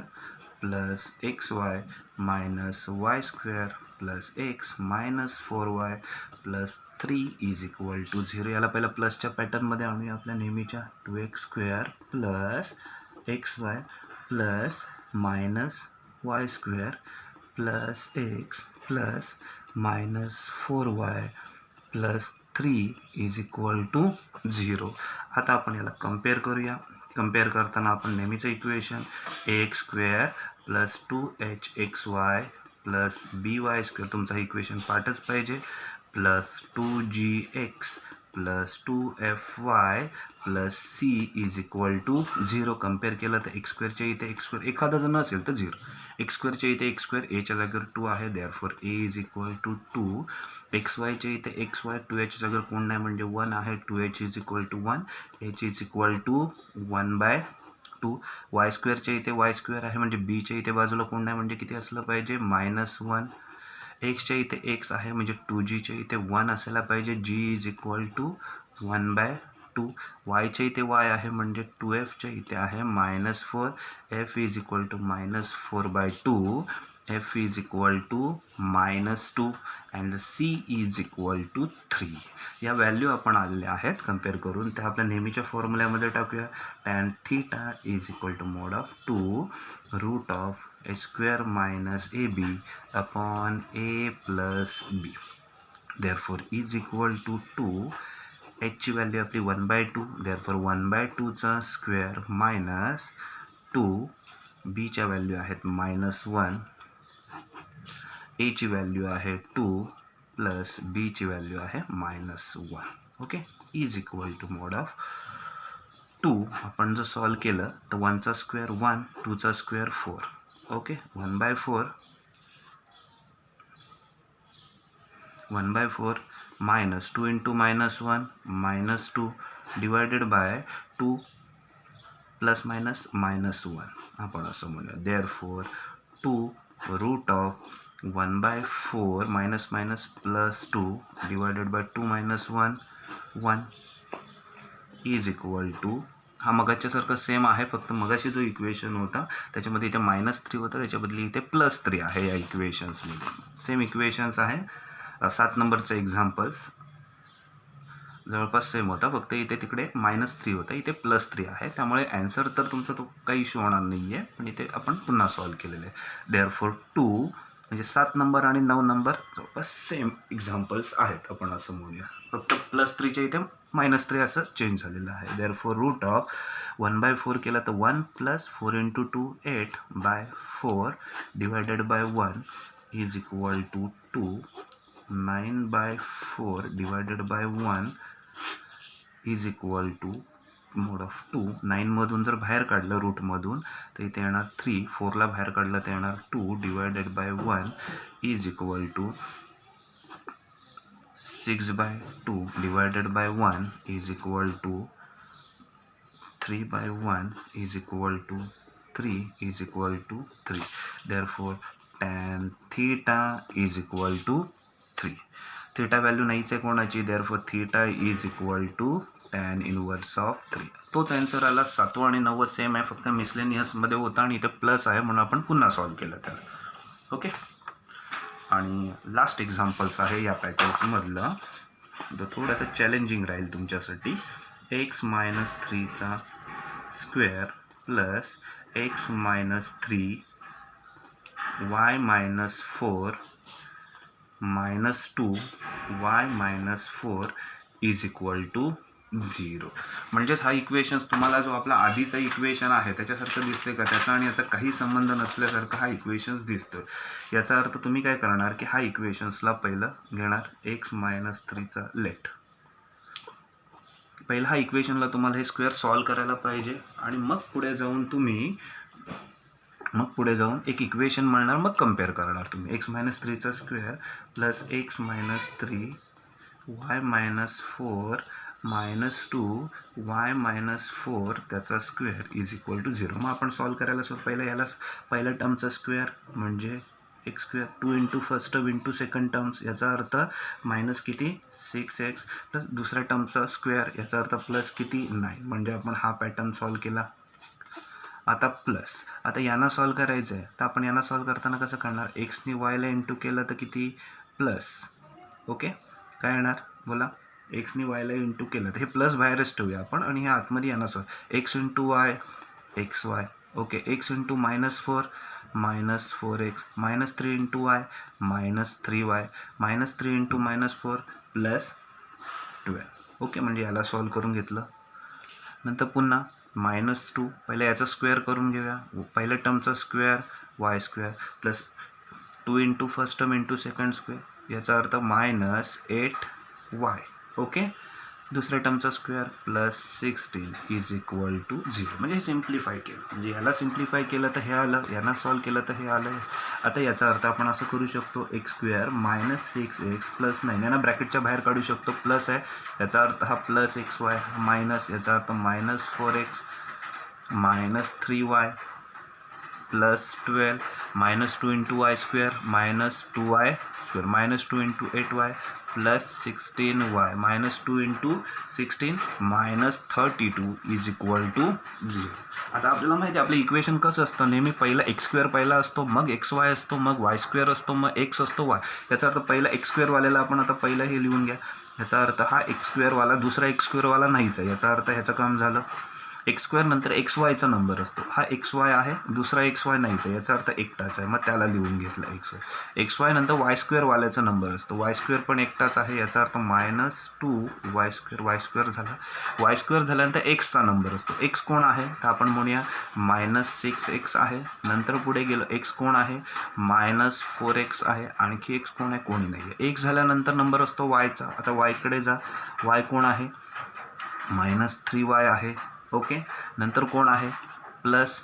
plus xy minus y² plus x minus 4y plus 3 is equal to 0. याला पहिला प्लसच्या पॅटर्नमध्ये आणूया आपल्या नेहमीच्या. 2x² plus xy plus minus y² plus x plus minus 4y plus 3 is equal to 0. आता आपण याला कम्पेअर करूया. कम्पेअर करताना आपण नेहमीचं equation ax² plus 2hxy plus by² तुमचा इक्वेशन पार्टच पाहिजे plus 2gx plus 2fy plus c is equal to 0. Compare केलं तर x² च्या इथे x² एखादा जर नसेल तर 0. x² च्या इथे x², a च्या जागेवर 2 आहे. Therefore a is equal to 2. xy च्या इथे xy, 2h च्या जागेवर कोण नाही म्हणजे 1 आहे. 2h is equal to 1. h is equal to 1/2. y² च्या इथे y² आहे म्हणजे b च्या इथे बाजूला कोण नाही म्हणजे किती असलं पाहिजे -1. x च्या इथे x आहे म्हणजे 2g च्या इथे 1 असायला पाहिजे. g is equal to 1/2. 2, वायच्या इथे वाय आहे म्हणजे 2f इथे आहे -4, f is equal to -4/2, f is equal to -2 and c is equal to 3. या व्हॅल्यू आपण आलेल्या आहेत कम्पेअर करून, त्या आपल्या नेहमीच्या फॉर्म्युल्यामध्ये टाकूया. tan theta is equal to mod of 2 route of a² - ab upon a plus b. therefore is equal to 2. h ची व्हॅल्यू आपली 1/2, therefore 1/2 चा स्क्वेअर मायनस 2, b च्या व्हॅल्यू आहेत -1, a ची व्हॅल्यू आहे 2 प्लस b ची व्हॅल्यू आहे -1. Okay, is equal to mod of 2. आपण जर सॉल्व केलं तर 1 चा स्क्वेअर 1, 2 चा square 4. Okay, 1/4 minus 2 into -1 -2 divided by 2 plus minus -1 आपण असं म्हणूया. therefore 2 route of 1/4 minus minus plus 2 divided by 2 minus 1 1 is equal to, हा मगाच्या सारखं सेम आहे, फक्त मगाशी जो इक्वेशन होता त्याच्यामध्ये इथे -3 होता, त्याच्या बदली इथे +3 आहे. या इक्वेशन्समध्ये सेम इक्वेशन्स आहे. 7 नंबरचं एक्झाम्पल्स जवळपास सेम होता, फक्त इथे तिकडे -3 होता, इथे +3 आहे. त्यामुळे ॲन्सर तर तुमचा तो काही इश्यू होणार नाही आहे, पण इथे आपण पुन्हा सॉल्व केलेलं आहे. देअरफॉर 2 म्हणजे 7 नंबर आणि 9 नंबर जवळपास सेम एक्झाम्पल्स आहेत, आपण असं म्हणूया. फक्त +3च्या इथे -3 असं चेंज झालेलं आहे. देअरफॉर रूट ऑफ 1/4 केला तर 1 + 4 × 2 8/4 divided by 1 is equal to 2. 9/4 divided by 1 is equal to mod of 2. 9 मधून जर बाहेर काढलं रूटमधून तर इथे येणार 3, 4ला बाहेर काढलं तर येणार 2 divided by 1 is equal to 6/2 divided by 1 is equal to 3/1 is equal to 3 is equal to 3. Therefore tan theta is equal to 3. Theta value नाहीच आहे कोणाची, therefore theta is equal to tan inverse of 3. तोच answer आला. 7वं आणि 9वं same आहे, फक्त मिसलेनियसमध्ये होता आणि इथे प्लस आहे म्हणून आपण पुन्हा सॉल्व केलं त्याला. ओके, आणि लास्ट एक्झाम्पल्स आहे या पॅटर्न्समधलं, तर थोडंसं चॅलेंजिंग राहील तुमच्यासाठी. x - 3चा square plus x - 3 y - 4 -2 y - 4 is equal to 0. म्हणजेच हा इक्वेशन्स तुम्हाला जो आपला आधीचा इक्वेशन आहे त्याच्यासारखं दिसते का, त्याचा आणि याचा काही संबंध नसल्यासारखं हा इक्वेशन्स दिसतो. याचा अर्थ तुम्ही काय करणार की हा इक्वेशन्सला पहिलं घेणार x - 3चा लेट. पहिला हा इक्वेशनला तुम्हाला हे स्क्वेअर सॉल्व करायला पाहिजे आणि मग पुढे जाऊन एक इक्वेशन मिळणार, मग कम्पेअर करणार तुम्ही. x - 3चा square plus x - 3 y - 4 -2 y - 4 त्याचा स्क्वेअर इज इक्वल टू 0. मग आपण सॉल्व करायला पहिल्या टर्मचा स्क्वेअर म्हणजे x square 2 into first term into second terms, याचा अर्थ मायनस किती 6x प्लस दुसऱ्या टर्मचा स्क्वेअर, याचा अर्थ प्लस किती 9. म्हणजे आपण हा पॅटर्न सॉल्व केला. आता यांना सॉल्व करायचं आहे, तर आपण यांना सॉल्व करताना कसं करणार, एक्सनी वायला इंटू केलं तर किती प्लस. ओके, काय येणार बोला, एक्सनी वायला इंटू केलं तर हे प्लस बाहेरच ठेवूया आपण आणि हे आतमध्ये यांना solve x into Y x Y. Okay, x into -4 -4x -3 into Y -3y -3 into -4 +12. Okay, म्हणजे याला सॉल्व करून घेतलं. नंतर पुन्हा -2 पहिले याचा स्क्वेअर करून घेऊया. पहिल्या टर्मचा square y square plus 2 into first term into second square, याचा अर्थ -8y. ओके, दुसऱ्या टर्मचा square plus 16 is equal to 0. म्हणजे हे सिम्प्लिफाय केलं, म्हणजे याला सिम्प्लिफाय केलं तर हे आलं, यांना सॉल्व केलं तर हे आलं. आता याचा अर्थ आपण असं करू शकतो, x² -6x प्लस 9, यांना ब्रॅकेटच्या बाहेर काढू शकतो, प्लस आहे याचा अर्थ हा प्लस xy मायनस, याचा अर्थ -4x -3y plus 12 minus 2 into y square minus 2y square minus 2 into 8y plus 16y minus 2 into 16 minus 32 is equal to 0. आता आपल्याला माहिती आहे आपलं इक्वेशन कसं असतं, नेहमी पहिला एक्स स्क्वेअर पहिला असतो, मग एक्स वाय असतो, मग वाय स्क्वेअर असतो, मग एक्स असतो वाय. याचा अर्थ पहिला एक्स स्क्वेअरवाल्याला आपण आता पहिला हे लिहून घ्या. याचा अर्थ हा एक्स स्क्वेअरवाला दुसरा एक्स स्क्वेअरवाला नाहीच आहे. याचा अर्थ ह्याचं काम झालं. एक्स स्क्वेअर नंतर एक्स वायचा नंबर असतो, हा एक्स वाय आहे, दुसरा एक्स वाय नाहीच आहे. याचा अर्थ एकटाच आहे, मग त्याला लिहून घेतलं एक्स वाय. एक्स वाय नंतर वाय स्क्वेअरवाल्याचा नंबर असतो, वाय स्क्वेअर पण एकटाच आहे. याचा अर्थ मायनस 2 वाय स्क्वेअर झाला. वाय स्क्वेअर झाल्यानंतर एक्सचा नंबर असतो. एक्स कोण आहे तर आपण म्हणूया मायनस 6x आहे. नंतर पुढे गेलं एक्स कोण आहे मायनस 4x आहे. आणखी एक्स कोण आहे कोणी नाही आहे. एक्स झाल्यानंतर नंबर असतो वायचा. आता वायकडे जा. वाय कोण आहे मायनस 3y आहे. ओके, नंतर कोण आहे प्लस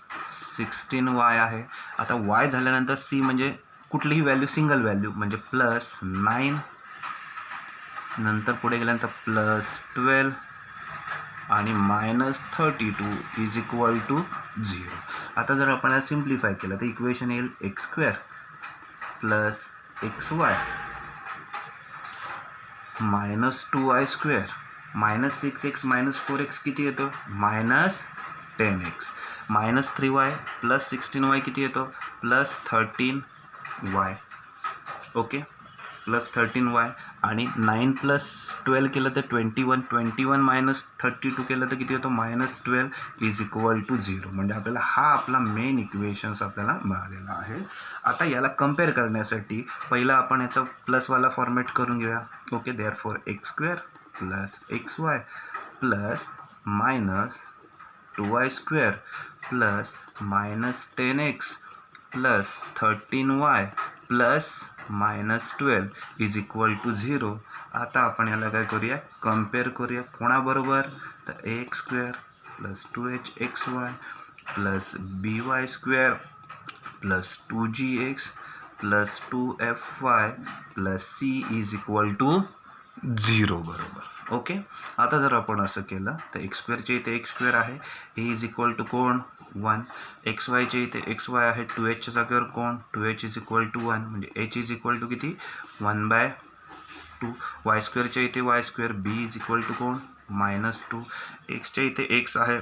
16y आहे. आता y झाल्यानंतर c म्हणजे कुठलीही व्हॅल्यू सिंगल व्हॅल्यू म्हणजे प्लस 9. नंतर पुढे गेल्यानंतर प्लस 12 आणि मायनस 32 इज इक्वल टू 0. आता जर आपण सिम्प्लिफाय केलं तर इक्वेशन येईल x square plus x y minus 2y square minus 6x minus 4x किती येतो minus 10x minus 3y plus 16y किती येतो plus 13y. Okay, plus 13y आणि 9 प्लस 12 केलं तर 21 मायनस 32 केलं तर किती येतो मायनस 12 इज इक्वल टू 0. म्हणजे आपल्याला हा आपला मेन इक्वेशन्स आपल्याला मिळालेला आहे. आता याला कम्पेअर करण्यासाठी पहिला आपण याचा प्लसवाला फॉर्मॅट करून घेऊया. Okay, therefore x square plus x y plus minus 2y square plus minus 10x plus 13y plus minus 12 is equal to 0. आता आपण याला काय करूया कम्पेअर करूया कोणाबरोबर तर x square plus 2hxy plus by square plus 2gx plus 2fy plus c is equal to 0 बरोबर. Okay, आता जर आपण असं केलं तर एक्स स्क्वेअरच्या इथे एक्स स्क्वेअर आहे, ए इज इक्वल टू कोण 1. एक्स वायच्या इथे एक्स वाय आहे, 2hच्या जागेवर कोण 2h इज इक्वल टू 1 म्हणजे h इज इक्वल टू किती 1/2. वाय स्क्वेअरच्या इथे y square b is equal to कोण मायनस 2. एक्सच्या इथे एक्स आहे,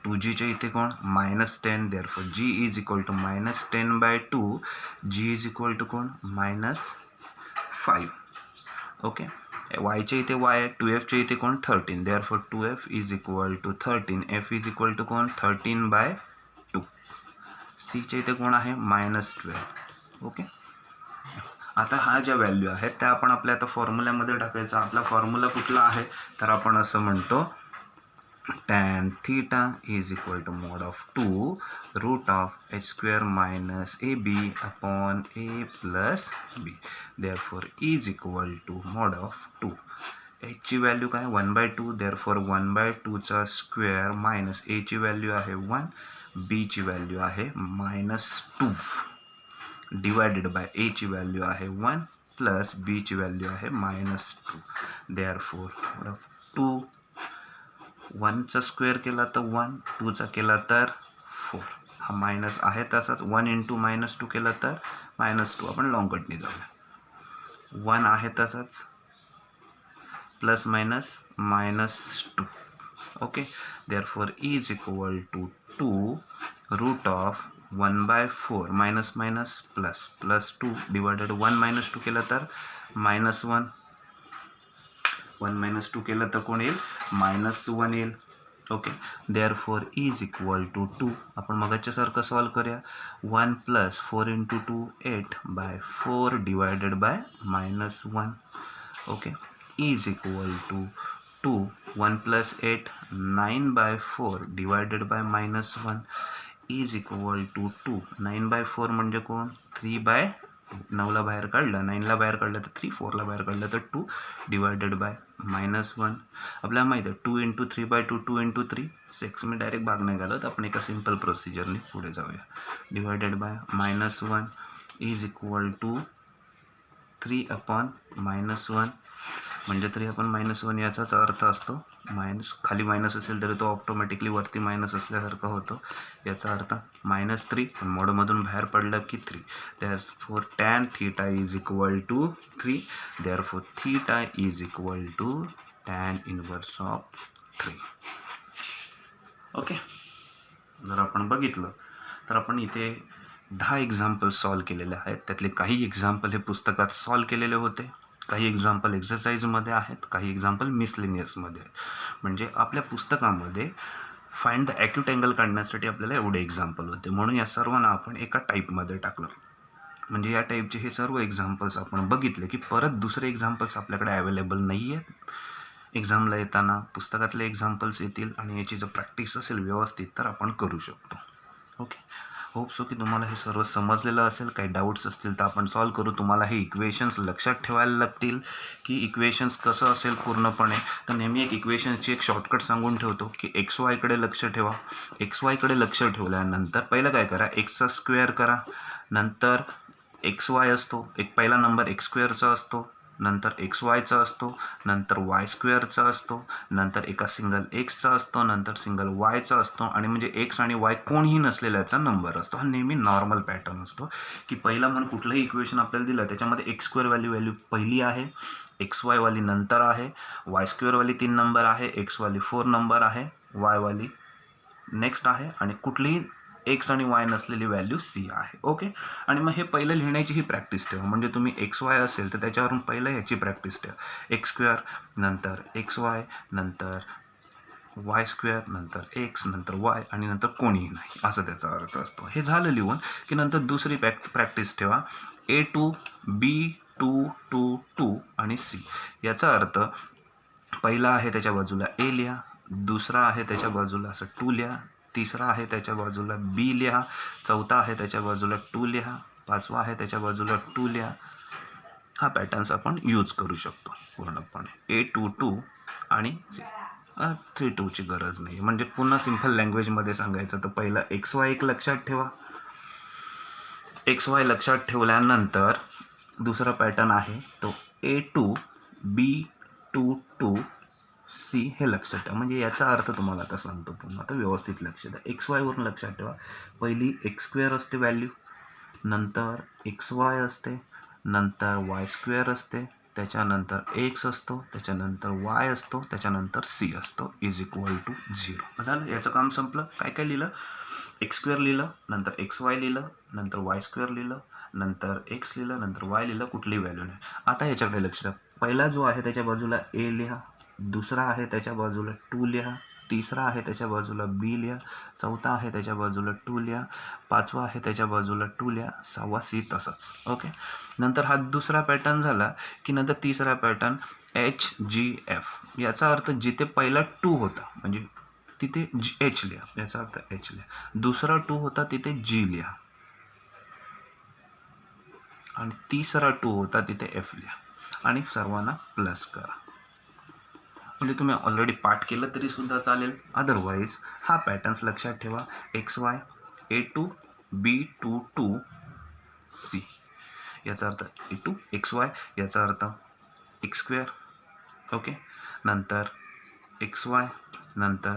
2gच्या इथे कोण minus 10. Therefore g is equal to minus 10/2. g is equal to कोण मायनस 5. ओके, वायच्या इथे वाय आहे, 2fच्या इथे कोण 13. Therefore 2f is equal to 13. f is equal to कोण 13/2. cच्या इथे कोण आहे मायनस 12. ओके, आता हा ज्या व्हॅल्यू आहेत त्या आपण आपल्या आता फॉर्म्युल्यामध्ये टाकायचा. आपला फॉर्म्युला कुठला आहे तर आपण असं म्हणतो tan theta is equal to mod of 2 root of h square minus ab upon a plus b. Therefore is equal to mod of 2. h ची व्हॅल्यू काय 1/2. therefore 1/2 चा स्क्वेअर मायनस a ची व्हॅल्यू आहे 1, b ची value आहे -2 divided by a ची value आहे 1 plus b ची व्हॅल्यू आहे -2. therefore mod of 2 1चा स्क्वेअर केला तर 1, 2चा केला तर 4. हा मायनस आहे तसाच 1 इंटू -2 केला तर -2. आपण लॉंग कटने जाऊया. 1 आहे तसाच plus minus -2. Okay, therefore is equal to 2 route of 1/4 minus minus plus plus 2 divided 1 -2 केलं तर -1. 1 - 2 केलं तर कोण येईल -1 येईल. Okay, therefore is equal to 2. आपण मगाच्यासारखं सॉल्व करूया. 1 plus 4 into 2 8/4 divided by -1. Okay, is equal to 2 1 plus 8 9/4 divided by -1 is equal to 2. 9/4 म्हणजे कोण 3/2. 9ला बाहेर काढलं, 9ला बाहेर काढलं तर 3, 4ला बाहेर काढलं तर 2 डिवायडेड बाय -1. आपल्याला माहिती आहे 2 इंटू 3/2 2 इंटू 3 6. मी डायरेक्ट भाग नाही घालत, आपण एका सिम्पल प्रोसिजरने पुढे जाऊया. Divided by -1 is equal to 3/-1 म्हणजे तरी आपण -1 याचाच अर्थ असतो मायनस, खाली मायनस असेल तरी तो ऑटोमॅटिकली वरती मायनस असल्यासारखा होतो. याचा अर्थ -3, पण मोडमधून बाहेर पडलं की 3. Therefore tan theta is equal to 3. Therefore theta is equal to tan inverse of 3. Okay. जर आपण बघितलं तर आपण इथे 10 एक्झाम्पल्स सॉल्व केलेले आहेत. त्यातले काही एक्झाम्पल हे पुस्तकात सॉल्व केलेले होते, काही एक्झाम्पल एक्सरसाइजमध्ये आहेत, काही एक्झाम्पल मिसलेनियसमध्ये आहेत. म्हणजे आपल्या पुस्तकामध्ये फाइंड द ॲक्यूट अँगल काढण्यासाठी आपल्याला एवढे एक्झाम्पल होते, म्हणून या सर्वांना आपण एका टाईपमध्ये टाकलं. म्हणजे या टाईपचे हे सर्व एक्झाम्पल्स आपण बघितले की परत दुसरे एक्झाम्पल्स आपल्याकडे अवेलेबल नाही आहेत. एक्झामला येताना पुस्तकातले एक्झाम्पल्स येतील आणि याची जर प्रॅक्टिस असेल व्यवस्थित तर आपण करू शकतो. ओके. होप सो की तुम्हाला हे सर्व समजलेलं असेल. काही डाऊट्स असतील तर आपण सॉल्व करू. तुम्हाला हे इक्वेशन्स लक्षात ठेवायला लागतील की इक्वेशन्स कसं असेल पूर्णपणे. तर नेहमी एक इक्वेशन्सची एक शॉर्टकट सांगून ठेवतो की XYकडे लक्ष ठेवा. XYकडे लक्ष ठेवल्यानंतर पहिलं काय करा, एक्सचा स्क्वेअर करा, नंतर XY असतो, एक पहिला नंबर x² असतो, नंतर XYचा असतो, नंतर y² असतो, नंतर एका सिंगल एक्सचा असतो, नंतर सिंगल वायचा असतो, आणि म्हणजे एक्स आणि वाय कोणीही नसलेल्याचा नंबर असतो. हा नेहमी नॉर्मल पॅटर्न असतो की पहिला म्हणून कुठलंही इक्वेशन आपल्याला दिलं त्याच्यामध्ये x² व्हॅल्यू पहिली आहे, XY वाली नंतर आहे, y² वाली 3 नंबर आहे, x वाली 4 नंबर आहे, y वाली नेक्स्ट आहे, आणि कुठलीही एक्स आणि वाय नसलेली व्हॅल्यू सी आहे. ओके. आणि मग हे पहिलं लिहिण्याची ही प्रॅक्टिस ठेवा. म्हणजे तुम्ही XY असेल तर त्याच्यावरून पहिलं ह्याची प्रॅक्टिस ठेवा. x², नंतर XY, नंतर y², नंतर x, नंतर y, आणि नंतर कोणीही नाही, असं त्याचा अर्थ असतो. हे झालं लिहून की नंतर दुसरी प्रॅक्टिस ठेवा. A2, B2, 2, 2 आणि C. याचा अर्थ पहिला आहे त्याच्या बाजूला A लिहा, दुसरा आहे त्याच्या बाजूला असं 2 लिहा, तिसरा आहे त्याच्या बाजूला B लिहा, चौथा आहे त्याच्या बाजूला 2 लिहा, पाचवा आहे त्याच्या बाजूला 2 लिहा. हा पॅटर्न्स आपण यूज करू शकतो पूर्णपणे. A2, 2 आणि 3, 2ची गरज नाही. म्हणजे पुन्हा सिंपल लँग्वेजमध्ये सांगायचं तर पहिलं XY एक लक्षात ठेवा. XY लक्षात ठेवल्यानंतर दुसरा पॅटर्न आहे तो A2, B2, 2, C हे लक्षात ठेवा. म्हणजे याचा अर्थ तुम्हाला आता सांगतो पुन्हा, आता व्यवस्थित लक्ष द्या. XY वरून लक्षात ठेवा. पहिली x² असते व्हॅल्यू, नंतर XY असते, नंतर y² असते, त्याच्यानंतर x असतो, त्याच्यानंतर y असतो, त्याच्यानंतर C असतो, इज इक्वल टू 0. झालं, याचं काम संपलं. काय काय लिहिलं, x² लिहिलं, नंतर XY लिहिलं, नंतर y² लिहिलं, नंतर x लिहिलं, नंतर y लिहिलं, कुठलीही व्हॅल्यू नाही. आता याच्याकडे लक्ष द्या. पहिला जो आहे त्याच्या बाजूला A लिहा, दुसरा आहे त्याच्या बाजूला 2 लिहा, तिसरा आहे त्याच्या बाजूला B लिहा, चौथा आहे त्याच्या बाजूला 2 लिहा, पाचवा आहे त्याच्या बाजूला 2 लिहा, सहावा C तसंच. ओके. नंतर हा दुसरा पॅटर्न झाला की नंतर तिसरा पॅटर्न HGF. याचा अर्थ जिथे पहिला 2 होता म्हणजे तिथे H लिहा, याचा अर्थ H लिहा. दुसरा 2 होता तिथे G लिहा, आणि तिसरा 2 होता तिथे F लिहा, आणि सर्वांना प्लस करा. म्हणजे तुम्ही ऑलरेडी पाठ केलं तरी सुद्धा चालेल. अदरवाईज हा पॅटर्न्स लक्षात ठेवा. XY, A2, B2, 2, C. याचा अर्थ A2, XY, याचा अर्थ x². ओके. नंतर XY, नंतर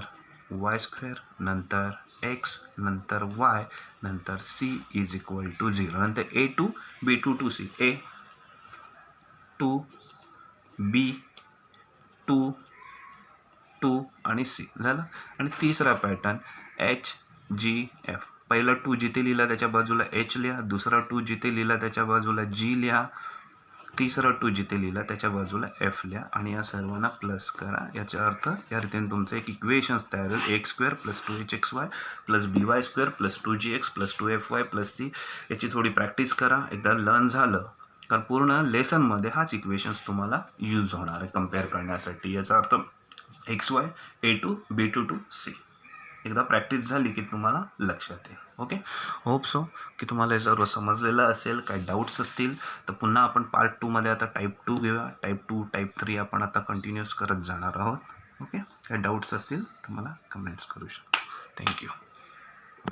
y², नंतर x, नंतर y, नंतर C इज इक्वल टू 0. नंतर A2, B2, 2C. A2, B2, 2 आणि C झालं. आणि तिसरा पॅटर्न HGF. पहिला 2 जिथे लिहिला त्याच्या बाजूला H लिहा, दुसरा 2 जिथे लिहिला त्याच्या बाजूला G लिहा, तिसरा 2 जिथे लिहिला त्याच्या बाजूला F लिहा, आणि या सर्वांना प्लस करा. याचा अर्थ या रीतीने तुमचं एक इक्वेशन्स तयार होईल. x² + 2hxy + by² + 2gx + 2fy + c. याची थोडी प्रॅक्टिस करा. एकदा लर्न झालं तर पूर्ण लेसनमध्ये हाच इक्वेशन्स तुम्हाला यूज होणार आहे कम्पेअर करण्यासाठी. याचा अर्थ XY, A2, B2, 2C. एकदा प्रॅक्टिस झाली की तुम्हाला लक्षात येईल. ओके. होप सो की तुम्हाला हे सर्व समजलेलं असेल. काही डाऊट्स असतील तर पुन्हा आपण पार्ट 2मध्ये आता टाईप 2 घेऊया. टाईप 2, टाईप 3 आपण आता कंटिन्यूअस करत जाणार आहोत. ओके. काही डाऊट्स असतील तर मला कमेंट्स करू शकता. थँक्यू.